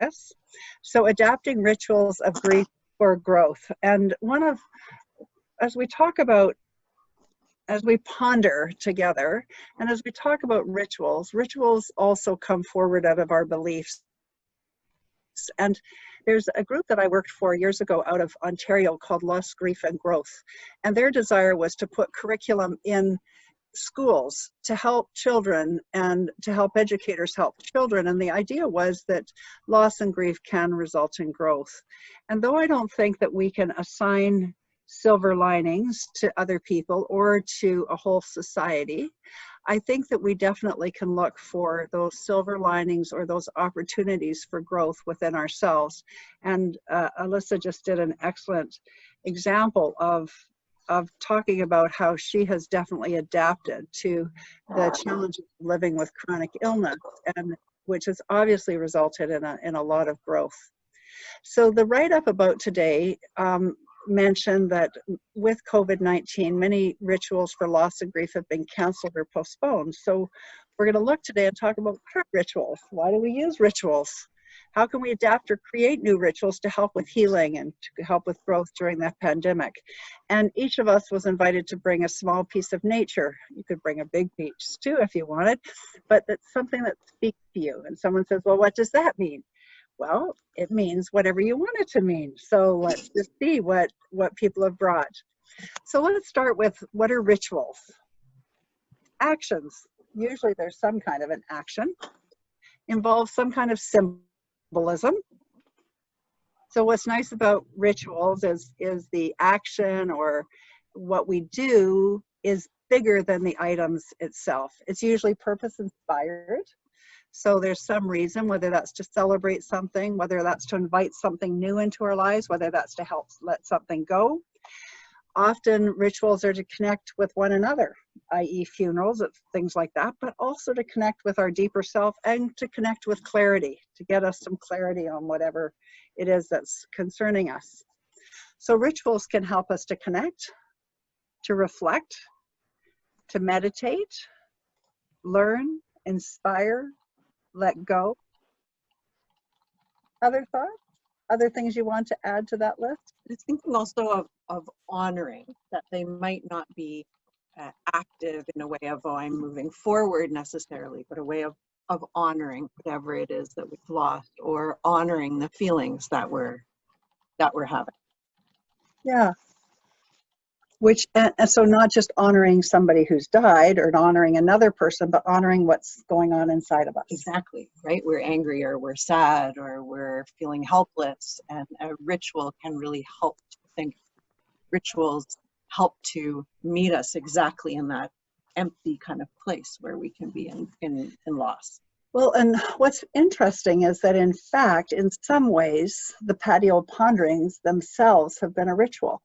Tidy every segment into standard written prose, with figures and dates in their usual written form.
Yes. So adapting rituals of grief for growth. And as we talk about, as we ponder together, and as we talk about rituals, rituals also come forward out of our beliefs. And there's a group that I worked for years ago out of Ontario called Loss, Grief and Growth. And their desire was to put curriculum in schools to help children and to help educators help children. And the idea was that loss and grief can result in growth. And though I don't think that we can assign silver linings to other people or to a whole society, I think that we definitely can look for those silver linings or those opportunities for growth within ourselves. And Alyssa just did an excellent example of talking about how she has definitely adapted to the challenges of living with chronic illness, and which has obviously resulted in a lot of growth. So the write-up about today mentioned that with COVID-19, many rituals for loss and grief have been canceled or postponed. So we're going to look today and talk about what are rituals. Why do we use rituals? How can we adapt or create new rituals to help with healing and to help with growth during that pandemic? And each of us was invited to bring a small piece of nature. You could bring a big piece too if you wanted, but that's something that speaks to you. And someone says, well, what does that mean? Well, it means whatever you want it to mean. So let's just see what people have brought. So let's start with, what are rituals? Actions. Usually there's some kind of an action. Involves some kind of symbolism. So what's nice about rituals is the action or what we do is bigger than the items itself. It's usually purpose inspired. So there's some reason, whether that's to celebrate something, whether that's to invite something new into our lives, whether that's to help let something go. Often rituals are to connect with one another, i.e. funerals, things like that, but also to connect with our deeper self and to connect with clarity, to get us some clarity on whatever it is that's concerning us. So rituals can help us to connect, to reflect, to meditate, learn, inspire, let go. Other thoughts? Other things you want to add to that list? I was thinking also of honoring, that they might not be active in a way of, oh, I'm moving forward necessarily, but a way of honoring whatever it is that we've lost, or honoring the feelings that we're having. Yeah. Which, and so not just honoring somebody who's died or honoring another person, but honoring what's going on inside of us. Exactly, right? We're angry, or we're sad, or we're feeling helpless, and a ritual can really help. I think rituals help to meet us exactly in that empty kind of place where we can be in loss. Well, and what's interesting is that in fact, in some ways, the Patio Ponderings themselves have been a ritual.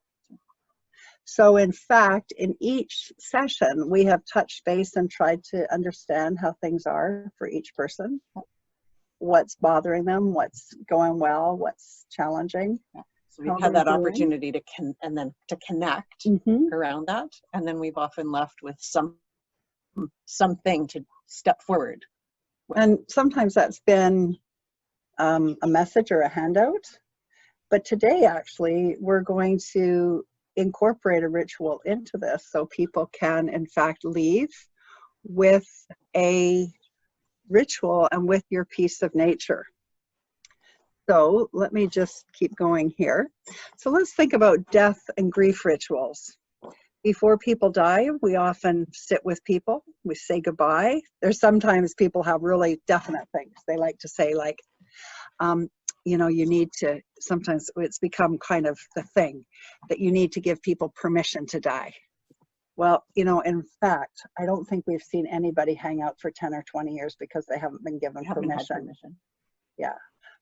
So in fact, in each session, we have touched base and tried to understand how things are for each person, what's bothering them, what's going well, what's challenging. So we've had that opportunity to connect around that, and then we've often left with something to step forward. And sometimes that's been a message or a handout. But today, actually, we're going to incorporate a ritual into this so people can, in fact, leave with a ritual and with your piece of nature. So let me just keep going here. So let's think about death and grief rituals. Before people die, we often sit with people, we say goodbye. There's sometimes people have really definite things they like to say, like, you know, you need to, sometimes it's become kind of the thing that you need to give people permission to die. Well, you know, in fact, I don't think we've seen anybody hang out for 10 or 20 years because they haven't been given permission. Yeah.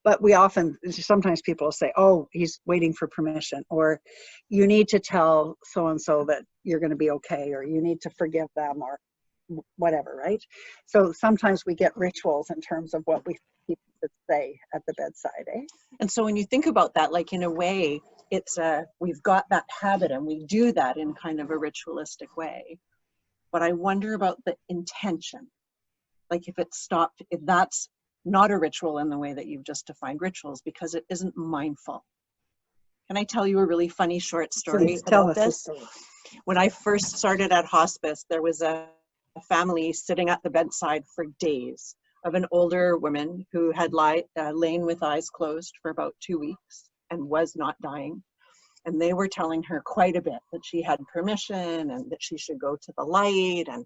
But we often, sometimes people will say, oh, he's waiting for permission, or you need to tell so-and-so that you're going to be okay, or you need to forgive them, or whatever, right? So sometimes we get rituals in terms of what we people should say at the bedside, eh? And so when you think about that, like in a way, it's we've got that habit and we do that in kind of a ritualistic way. But I wonder about the intention. Like if it stopped, if that's not a ritual in the way that you've just defined rituals, because it isn't mindful. Can I tell you a really funny short story Please tell about us a this? story. When I first started at hospice, there was a family sitting at the bedside for days of an older woman who had lain with eyes closed for about 2 weeks and was not dying. And they were telling her quite a bit that she had permission and that she should go to the light. And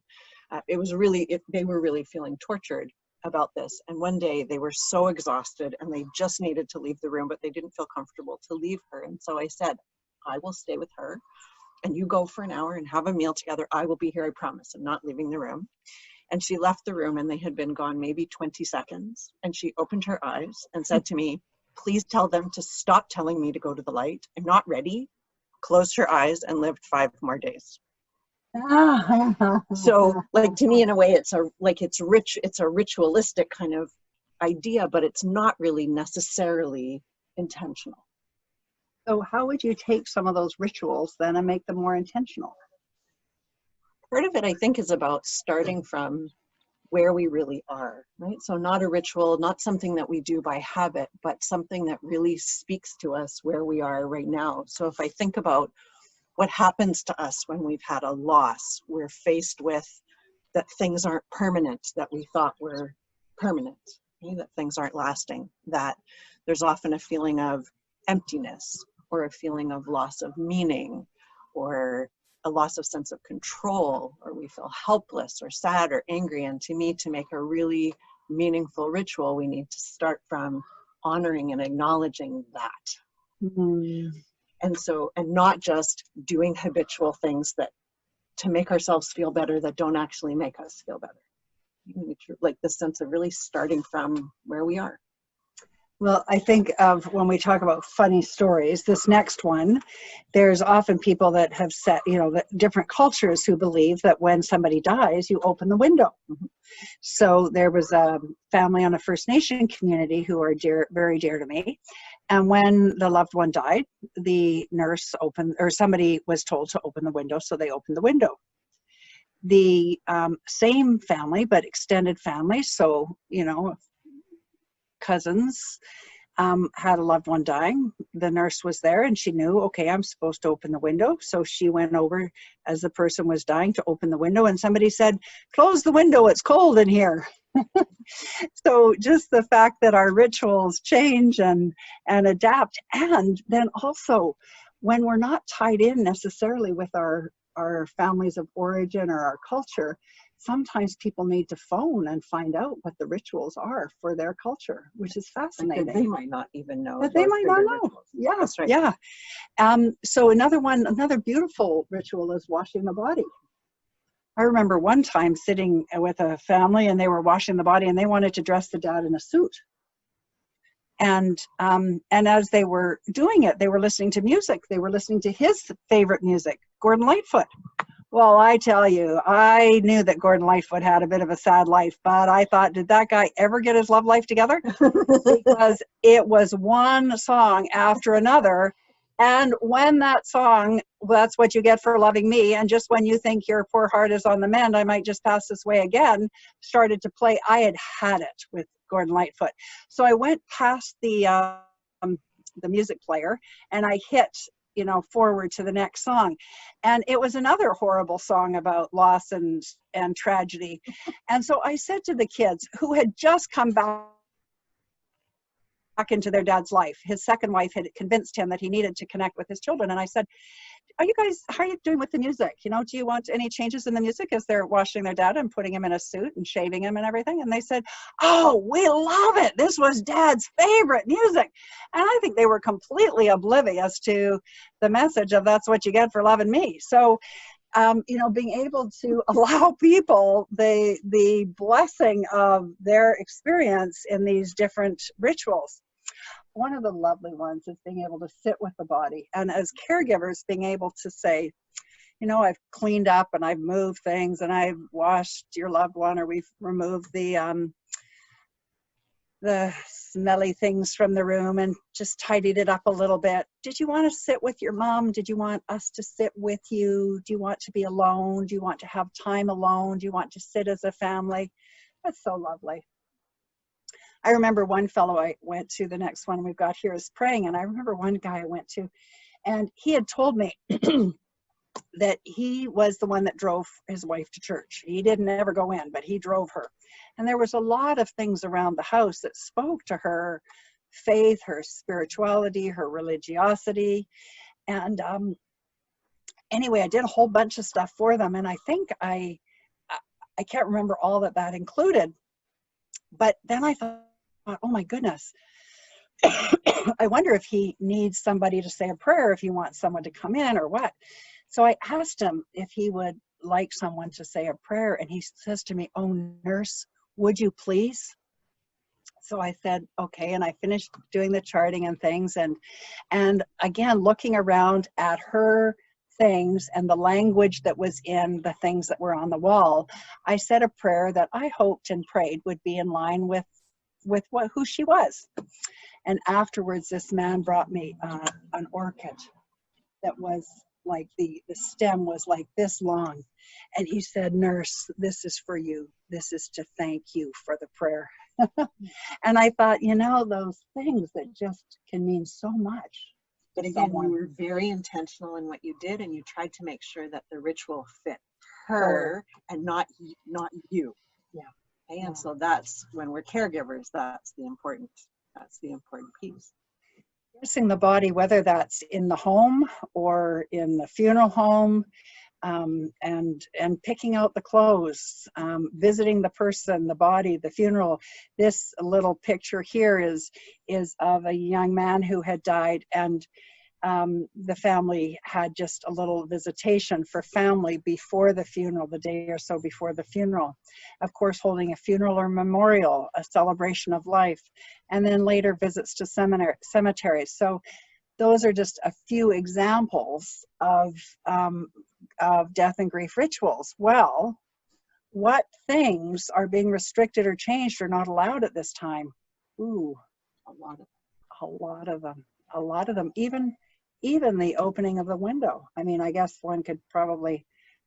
they were really feeling tortured about this. And one day they were so exhausted and they just needed to leave the room, but they didn't feel comfortable to leave her. And so I said, I will stay with her and you go for an hour and have a meal together. I will be here, I promise. I'm not leaving the room. And she left the room and they had been gone maybe 20 seconds. And she opened her eyes and said to me, please tell them to stop telling me to go to the light. I'm not ready. Closed her eyes and lived 5 more days. So like, to me, in a way, it's a ritualistic kind of idea, but it's not really necessarily intentional. So how would you take some of those rituals then and make them more intentional? Part of it, I think, is about starting from where we really are, right? So not a ritual, not something that we do by habit, but something that really speaks to us where we are right now. So if I think about what happens to us when we've had a loss, we're faced with that things aren't permanent, that we thought were permanent, okay? That things aren't lasting, that there's often a feeling of emptiness or a feeling of loss of meaning or a loss of sense of control, or we feel helpless or sad or angry. And to me, to make a really meaningful ritual, we need to start from honoring and acknowledging that. Mm. And not just doing habitual things that to make ourselves feel better that don't actually make us feel better. Like the sense of really starting from where we are. Well, I think of when we talk about funny stories, this next one, there's often people that have said, that different cultures who believe that when somebody dies, you open the window. Mm-hmm. So there was a family on a First Nation community who are very dear to me. And when the loved one died, the nurse opened, or somebody was told to open the window, so they opened the window. The same family, but extended family, so, cousins, had a loved one dying. The nurse was there and she knew, okay, I'm supposed to open the window. So she went over as the person was dying to open the window, and somebody said, close the window, it's cold in here. So just the fact that our rituals change and adapt, and then also when we're not tied in necessarily with our families of origin or our culture, sometimes people need to phone and find out what the rituals are for their culture, which is fascinating. They might not even know. But they might not know. Rituals. Yeah, that's right. Yeah. So another beautiful ritual is washing the body. I remember one time sitting with a family and they were washing the body and they wanted to dress the dad in a suit. And as they were doing it, they were listening to music. They were listening to his favorite music, Gordon Lightfoot. Well, I tell you, I knew that Gordon Lightfoot had a bit of a sad life, but I thought, did that guy ever get his love life together? Because it was one song after another. And when that song, that's what you get for loving me, and just when you think your poor heart is on the mend, I might just pass this way again, started to play, I had it with Gordon Lightfoot. So I went past the music player and I hit forward to the next song, and it was another horrible song about loss and tragedy. And so I said to the kids who had just come back into their dad's life, his second wife had convinced him that he needed to connect with his children, and I said, how are you doing with the music? Do you want any changes in the music as they're washing their dad and putting him in a suit and shaving him and everything? And they said, oh, we love it. This was Dad's favorite music. And I think they were completely oblivious to the message of that's what you get for loving me. So, being able to allow people the blessing of their experience in these different rituals. One of the lovely ones is being able to sit with the body, and as caregivers being able to say, I've cleaned up and I've moved things and I've washed your loved one, or we've removed the smelly things from the room and just tidied it up a little bit. Did you want to sit with your mom? Did you want us to sit with you? Do you want to be alone? Do you want to have time alone? Do you want to sit as a family? That's so lovely. I remember one fellow I went to, the next one we've got here is praying. And I remember one guy I went to, and he had told me that he was the one that drove his wife to church. He didn't ever go in, but he drove her. And there was a lot of things around the house that spoke to her faith, her spirituality, her religiosity. And anyway, I did a whole bunch of stuff for them. And I think I can't remember all that that included. But then I thought, oh my goodness, I wonder if he needs somebody to say a prayer, if he wants someone to come in or what. So I asked him if he would like someone to say a prayer. And he says to me, oh, nurse, would you please? So I said, okay. And I finished doing the charting and things. And again, looking around at her things and the language that was in the things that were on the wall, I said a prayer that I hoped and prayed would be in line with who she was. And afterwards, this man brought me an orchid that was like the stem was like this long. And he said, nurse, this is for you. This is to thank you for the prayer. And I thought, you know, those things that just can mean so much. But again, you were very intentional in what you did, and you tried to make sure that the ritual fit her and not you. Yeah. Okay? And so that's when we're caregivers, that's the important piece. Nursing the body, whether that's in the home or in the funeral home, and picking out the clothes, visiting the person, the body, the funeral. This little picture here is of a young man who had died, and the family had just a little visitation for family before the funeral, the day or so before the funeral. Of course, holding a funeral or memorial, a celebration of life, and then later visits to cemeteries. So those are just a few examples of death and grief rituals. Well, what things are being restricted or changed or not allowed at this time? Ooh, a lot of them. Even the opening of the window. I mean, I guess one could probably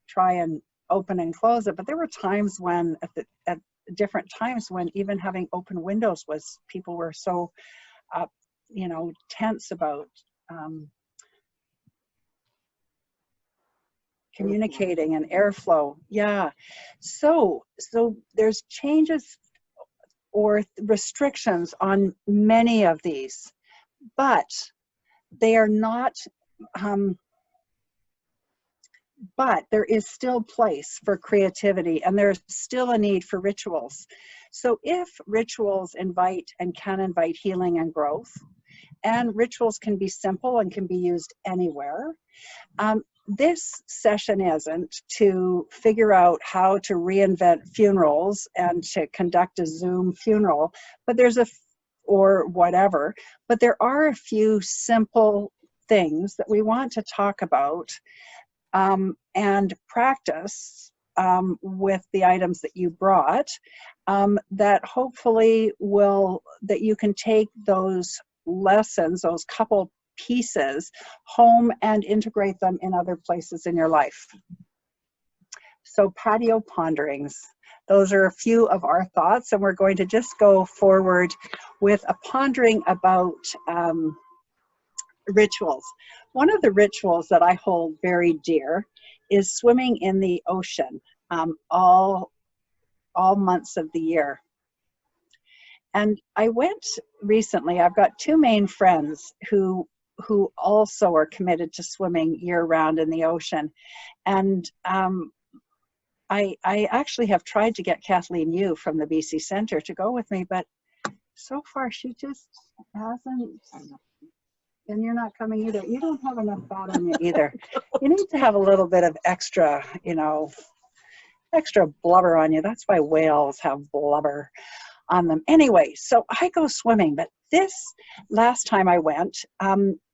try and open and close it, but there were times when, at different times, when even having open windows was, people were so, tense about communicating and airflow. Yeah. So there's changes or restrictions on many of these, but they are not, but there is still place for creativity, and there's still a need for rituals. So if rituals invite and can invite healing and growth, and rituals can be simple and can be used anywhere, this session isn't to figure out how to reinvent funerals and to conduct a Zoom funeral, but or whatever, but there are a few simple things that we want to talk about and practice with the items that you brought, that hopefully that you can take those lessons, those couple pieces, home and integrate them in other places in your life. So Patio Ponderings, those are a few of our thoughts, and we're going to just go forward with a pondering about rituals. One of the rituals that I hold very dear is swimming in the ocean all months of the year. And I went recently, I've got two main friends who also are committed to swimming year-round in the ocean. And I actually have tried to get Kathleen Yu from the BC Centre to go with me, but so far she just hasn't. And you're not coming either. You don't have enough fat on you either. You need to have a little bit of extra, extra blubber on you. That's why whales have blubber on them. Anyway, so I go swimming, but this last time I went,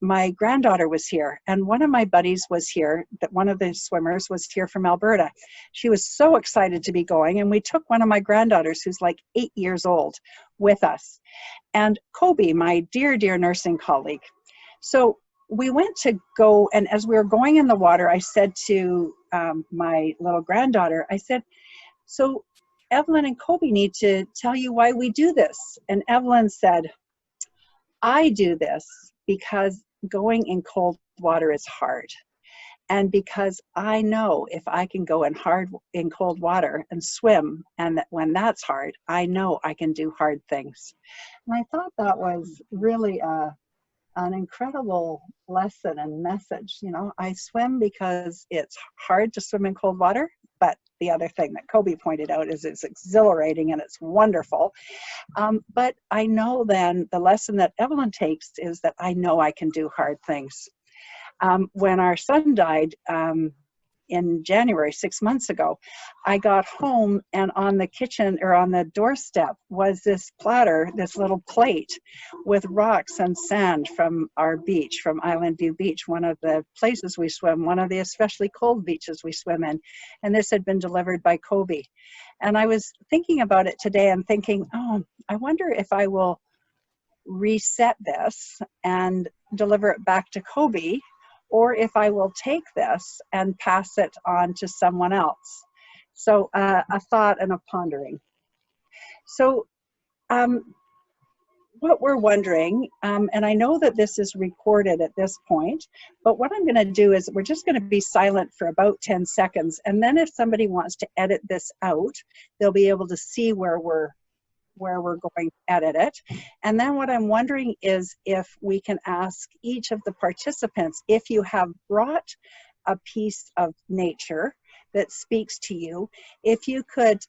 my granddaughter was here, and one of my buddies was here, that one of the swimmers was here from Alberta. She was so excited to be going, and we took one of my granddaughters, who's like 8 years old, with us. And Kobe, my dear, dear nursing colleague. So we went to go, and as we were going in the water, I said to my little granddaughter, I said, so Evelyn and Kobe need to tell you why we do this. And Evelyn said, I do this because going in cold water is hard. And because I know if I can go in cold water and swim, and that when that's hard, I know I can do hard things. And I thought that was really an incredible lesson and message. You know, I swim because it's hard to swim in cold water, but the other thing that Kobe pointed out is it's exhilarating and it's wonderful. But I know then the lesson that Evelyn takes is that I know I can do hard things. When our son died in January, 6 months ago, I got home, and on the kitchen or on the doorstep was this platter, this little plate with rocks and sand from our beach, from Island View Beach, one of the places we swim, one of the especially cold beaches we swim in. And this had been delivered by Kobe. And I was thinking about it today and thinking, oh, I wonder if I will reset this and deliver it back to Kobe, or if I will take this and pass it on to someone else. So a thought and a pondering. So what we're wondering, and I know that this is recorded at this point, but what I'm gonna do is we're just gonna be silent for about 10 seconds. And then if somebody wants to edit this out, they'll be able to see where we're going to edit it. And then what I'm wondering is if we can ask each of the participants, if you have brought a piece of nature that speaks to you, if you could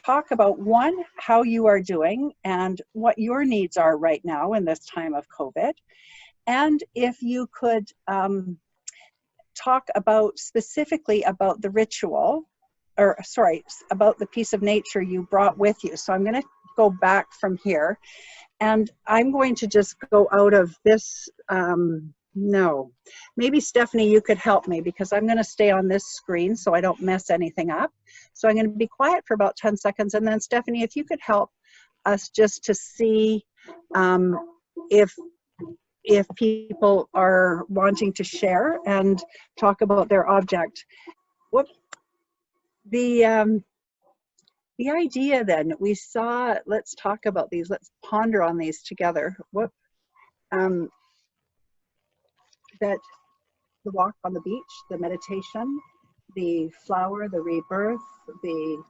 talk about, one, how you are doing and what your needs are right now in this time of COVID. And if you could talk about specifically about the ritual, or sorry, about the piece of nature you brought with you. So I'm going to go back from here, and I'm going to just go out of this. No, maybe Stephanie, you could help me, because I'm going to stay on this screen so I don't mess anything up. So I'm going to be quiet for about 10 seconds, and then Stephanie, if you could help us just to see if people are wanting to share and talk about their object. Whoops. The idea then, we saw, let's talk about these, let's ponder on these together. What, that the walk on the beach, the meditation, the flower, the rebirth, the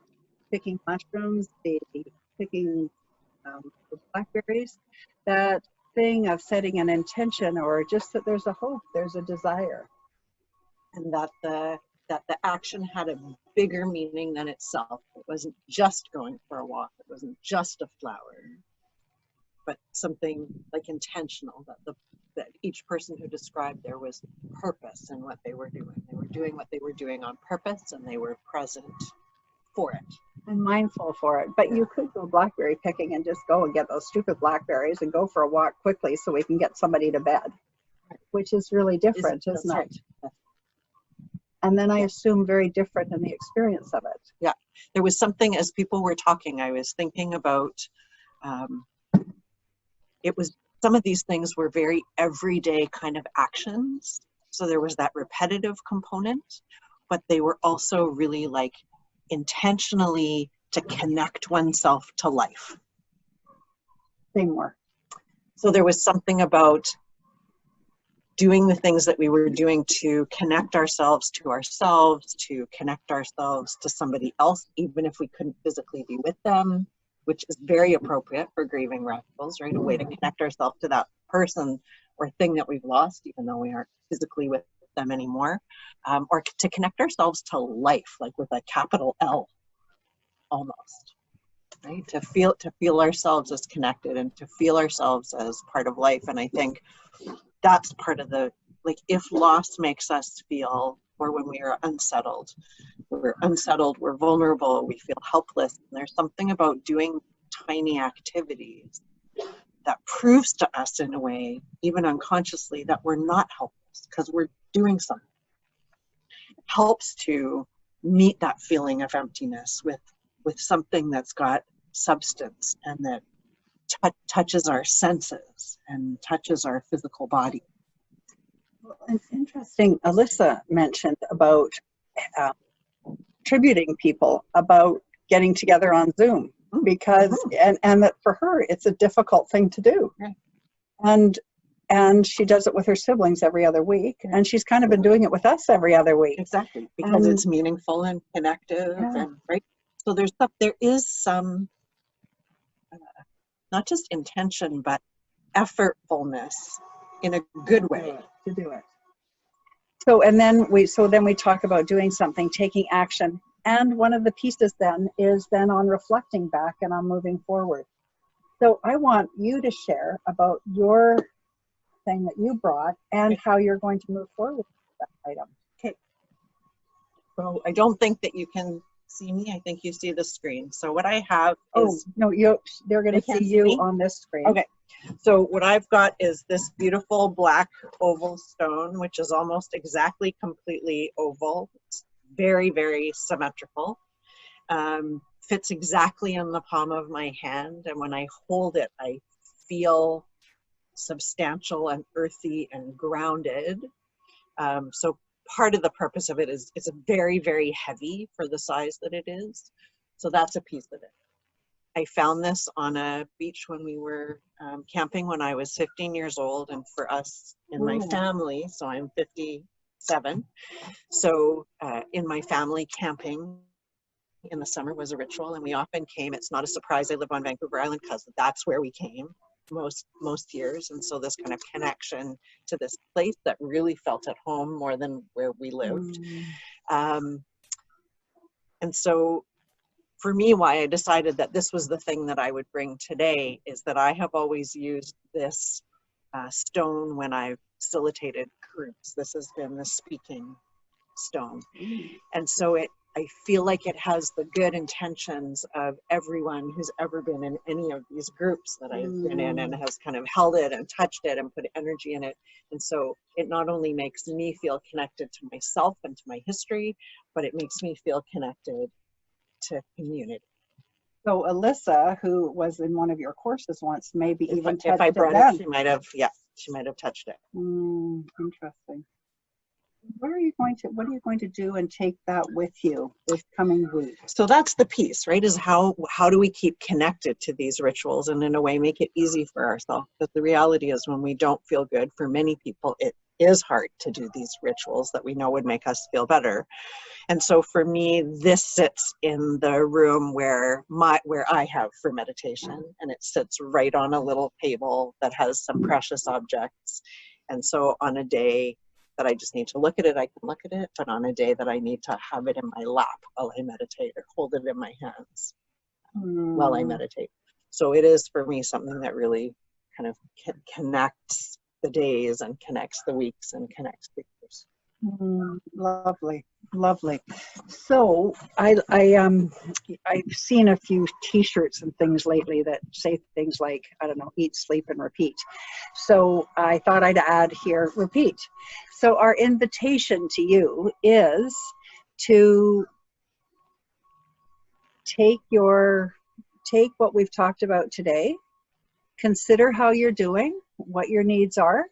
picking mushrooms, the picking the blackberries, that thing of setting an intention, or just that there's a hope, there's a desire. And that the action had a bigger meaning than itself. It wasn't just going for a walk. It wasn't just a flower, but something like intentional, that each person who described there was purpose in what they were doing. They were doing what they were doing on purpose, and they were present for it. And mindful for it. But you could go blackberry picking and just go and get those stupid blackberries and go for a walk quickly so we can get somebody to bed, which is really different, isn't it? Right. And then I assume very different in the experience of it. Yeah, there was something, as people were talking, I was thinking about, it was, some of these things were very everyday kind of actions. So there was that repetitive component, but they were also really like intentionally to connect oneself to life. Say more. So there was something about doing the things that we were doing to connect ourselves, to connect ourselves to somebody else, even if we couldn't physically be with them, which is very appropriate for grieving rituals, right? A way to connect ourselves to that person or thing that we've lost, even though we aren't physically with them anymore, or to connect ourselves to life, like with a capital L, almost, right? To feel ourselves as connected and to feel ourselves as part of life. And I think that's part of the, like, if loss makes us feel, or when we are unsettled, we're vulnerable, we feel helpless. And there's something about doing tiny activities that proves to us in a way, even unconsciously, that we're not helpless because we're doing something. It helps to meet that feeling of emptiness with something that's got substance and that touches our senses and touches our physical body. Well, it's interesting, Alyssa mentioned about tributing people, about getting together on Zoom, because and that for her it's a difficult thing to do. And she does it with her siblings every other week, and she's kind of been doing it with us every other week. Exactly, because it's meaningful and connective, and right. So there is some not just intention, but effortfulness in a good way to do it. So then we talk about doing something, taking action, and one of the pieces then is then on reflecting back and on moving forward. So I want you to share about your thing that you brought and how you're going to move forward with that item. Okay. So I don't think that you can see me. I think you see the screen. So what I have is... Oh, no, they're going to see you on this screen. Okay. So what I've got is this beautiful black oval stone, which is almost exactly completely oval. It's very, very symmetrical. Fits exactly in the palm of my hand. And when I hold it, I feel substantial and earthy and grounded. So part of the purpose of it is it's very, very heavy for the size that it is. So that's a piece of it. I found this on a beach when we were camping when I was 15 years old, and for us in my family, so I'm 57. So in my family, camping in the summer was a ritual, and we often came. It's not a surprise I live on Vancouver Island because that's where we came most years, and so this kind of connection to this place that really felt at home more than where we lived. And so for me, why I decided that this was the thing that I would bring today is that I have always used this stone when I've facilitated groups. This has been the speaking stone. And so I feel like it has the good intentions of everyone who's ever been in any of these groups that I've been in, and has kind of held it and touched it and put energy in it. And so it not only makes me feel connected to myself and to my history, but it makes me feel connected to community. So Alyssa, who was in one of your courses once, maybe even touched if I brought it, she might have touched it. Interesting. What are you going to do and take that with you this coming week? So that's the piece, right? Is how do we keep connected to these rituals and in a way make it easy for ourselves? But the reality is when we don't feel good, for many people, it is hard to do these rituals that we know would make us feel better. And so for me, this sits in the room where I have for meditation, and it sits right on a little table that has some precious objects. And so on a day that I just need to look at it, I can look at it, but on a day that I need to have it in my lap while I meditate or hold it in my hands while I meditate. So it is for me something that really kind of connects the days and connects the weeks and connects the years. Lovely. So I've seen a few T-shirts and things lately that say things like, I don't know, eat, sleep, and repeat. So I thought I'd add here, repeat. So our invitation to you is to take what we've talked about today, consider how you're doing, what your needs are.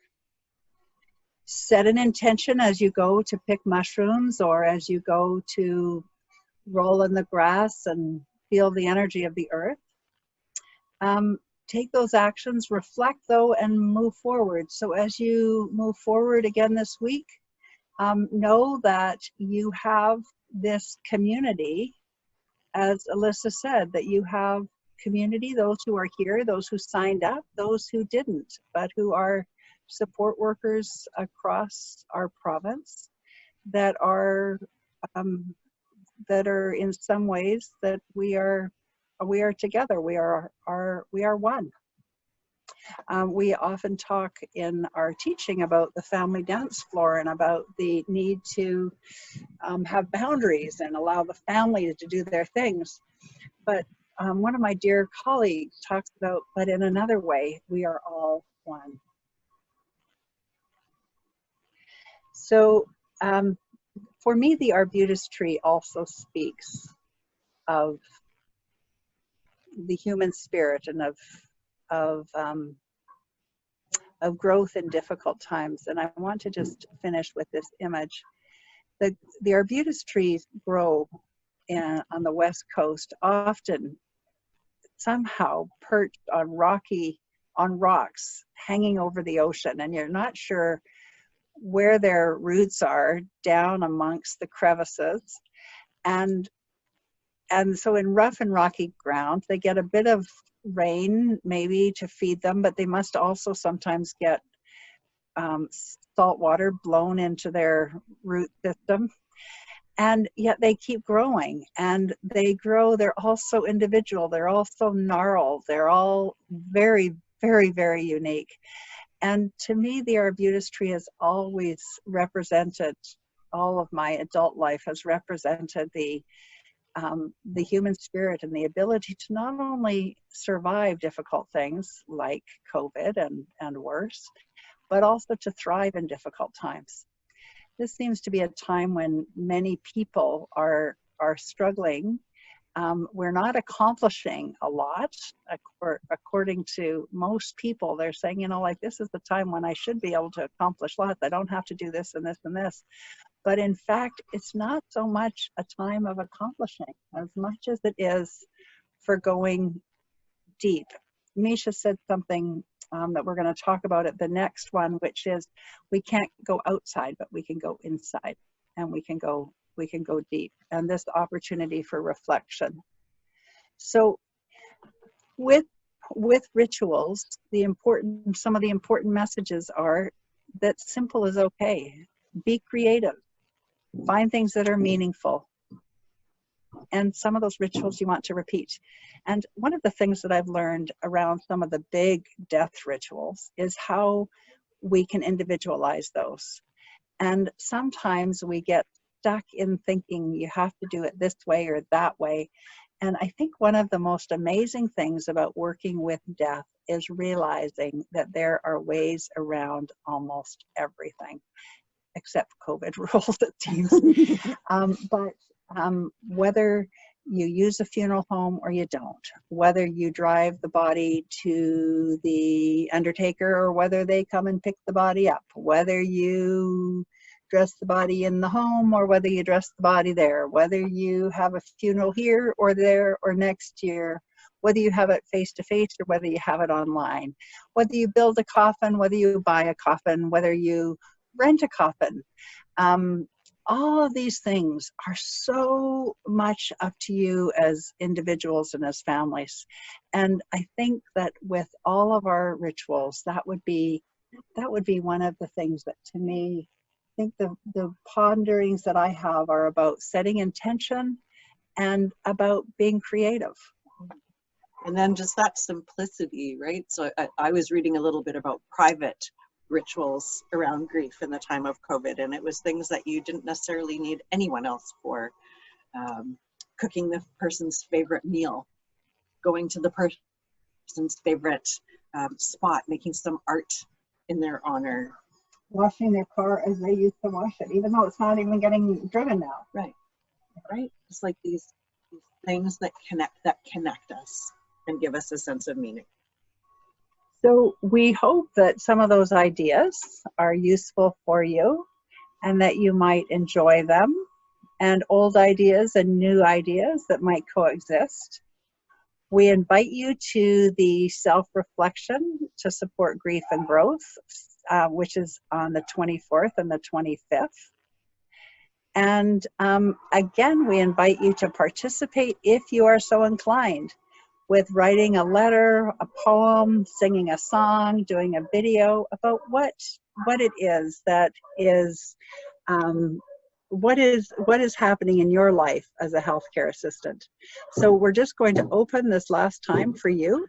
Set an intention as you go to pick mushrooms or as you go to roll in the grass and feel the energy of the earth. Take those actions, reflect though, and move forward. So as you move forward again this week, know that you have this community, as Alyssa said, that you have community, those who are here, those who signed up, those who didn't, but who are support workers across our province that are in some ways that we are together. We are one. We often talk in our teaching about the family dance floor and about the need to have boundaries and allow the family to do their things. But one of my dear colleagues talks about, but in another way, we are all one. So for me, the arbutus tree also speaks of the human spirit and of growth in difficult times. And I want to just finish with this image. The arbutus trees grow on the West Coast often somehow perched on rocks hanging over the ocean, and you're not sure where their roots are down amongst the crevices. And so in rough and rocky ground, they get a bit of rain maybe to feed them, but they must also sometimes get salt water blown into their root system. And yet they keep growing, and they grow. They're all so individual. They're all so gnarled. They're all very, very, very unique. And to me, the arbutus tree has always represented, all of my adult life has represented the human spirit and the ability to not only survive difficult things like COVID and worse, but also to thrive in difficult times. This seems to be a time when many people are struggling. We're not accomplishing a lot. According to most people, they're saying, you know, like, this is the time when I should be able to accomplish lots. I don't have to do this and this and this. But in fact, it's not so much a time of accomplishing as much as it is for going deep. Misha said something that we're going to talk about at the next one, which is we can't go outside, but we can go inside, and we can go deep, and this opportunity for reflection. So with rituals, some of the important messages are that simple is okay. Be creative. Find things that are meaningful. And some of those rituals you want to repeat. And one of the things that I've learned around some of the big death rituals is how we can individualize those. And sometimes we get stuck in thinking you have to do it this way or that way. And I think one of the most amazing things about working with death is realizing that there are ways around almost everything, except COVID rules, it seems. But whether you use a funeral home or you don't, whether you drive the body to the undertaker or whether they come and pick the body up, whether you dress the body in the home or whether you dress the body there, whether you have a funeral here or there or next year, whether you have it face to face or whether you have it online, whether you build a coffin, whether you buy a coffin, whether you rent a coffin. All of these things are so much up to you as individuals and as families. And I think that with all of our rituals, that would be one of the things that, to me, I think the ponderings that I have are about setting intention and about being creative. And then just that simplicity, right? So I was reading a little bit about private rituals around grief in the time of COVID, and it was things that you didn't necessarily need anyone else for. Cooking the person's favorite meal, going to the person's favorite spot, making some art in their honor. Washing their car as they used to wash it, even though it's not even getting driven now. Right. It's like these things that connect us and give us a sense of meaning. So we hope that some of those ideas are useful for you and that you might enjoy them, and old ideas and new ideas that might coexist. We invite you to the self-reflection to support grief and growth, which is on the 24th and the 25th. And again, we invite you to participate, if you are so inclined, with writing a letter, a poem, singing a song, doing a video about what it is that is, what is happening in your life as a healthcare assistant. So we're just going to open this last time for you.